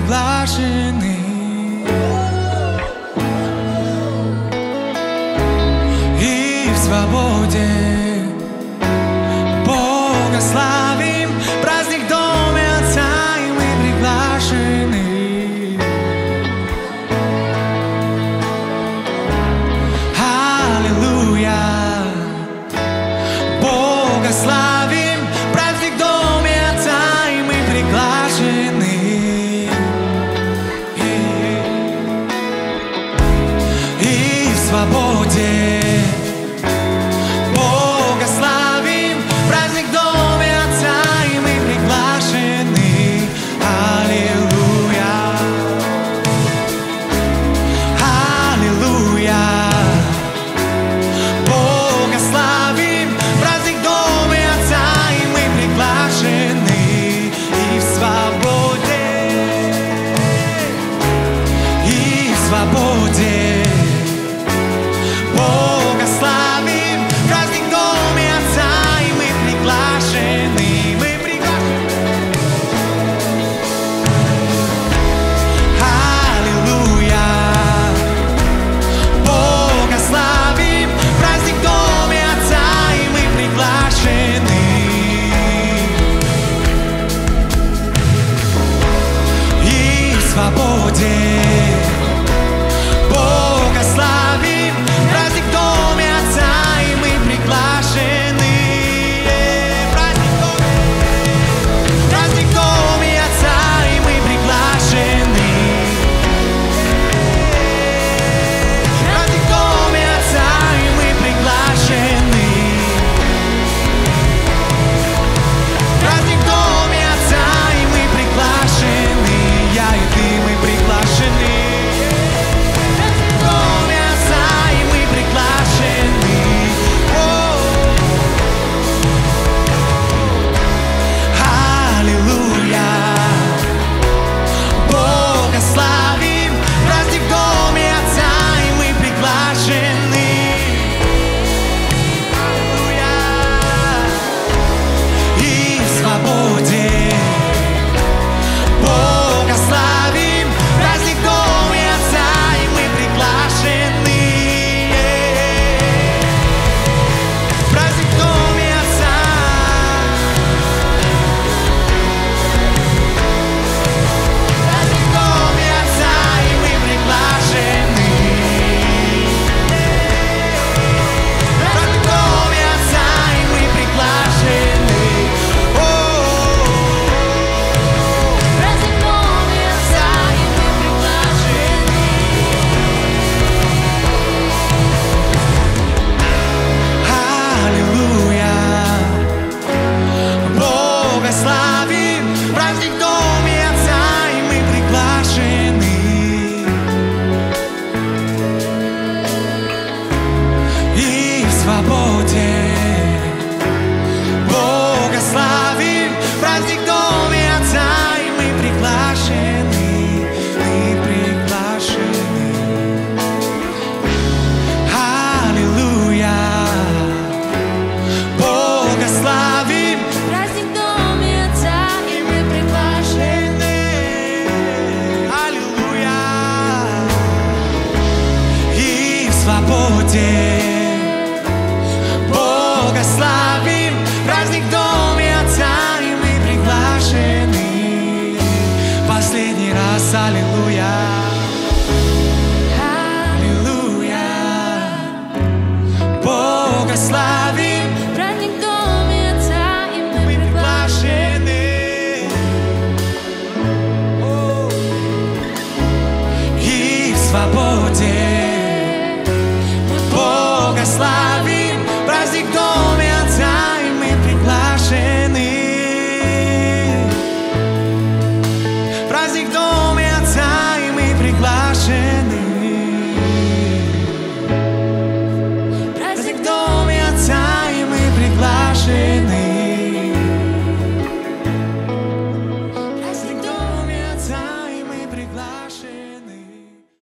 приглашены. И в свободе Бога славим, праздник в доме Отца, и мы приглашены. Аллилуйя, Бога славим, праздник в доме Отца, и мы приглашены. И в свободе Бога славим, праздник в доме Отца, и мы приглашены. Аллилуйя, аллилуйя, Бога славим, праздник в доме Отца, и мы приглашены. И в свободе, и в свободе Бога славим, праздник в доме Отца, и мы приглашены. Мы приглашены. Аллилуйя, Бога славим, праздник в доме Отца, и мы приглашены. И в свободе Бога славим, праздник в доме Отца, и мы приглашены. Праздник в доме Отца, и мы приглашены. Праздник в доме Отца, и мы приглашены. Праздник в доме Отца, и мы приглашены. Я и ты, мы приглашены. В доме Отца, и мы приглашены. Аллилуйя, Бога славим, праздник в доме Отца, и мы приглашены. Аллилуйя, и в свободе Бога славим, праздник в доме Отца, и мы приглашены. Праздник в доме Отца, праздник в доме Отца, и мы приглашены. Праздник в доме Отца, и мы приглашены. Праздник в доме Отца, и мы приглашены. Аллилуйя, Бога славим, праздник в доме Отца, и мы приглашены. И в свободе Бога славим, праздник в доме Отца, и мы приглашены. Мы приглашены. Аллилуйя, Бога славим, праздник в доме Отца, и мы приглашены. Аллилуйя, и в свободе Бога славим, праздник в доме Отца, и мы приглашены. Последний раз, аллилуйя. Аллилуйя, Бога славим, праздник в доме Отца, и мы приглашены. И в свободе Бога славим, праздник в доме Отца, и мы приглашены. Праздник в доме Отца, и мы приглашены. Праздник в доме Отца, и мы приглашены. Праздник в доме Отца, и мы приглашены.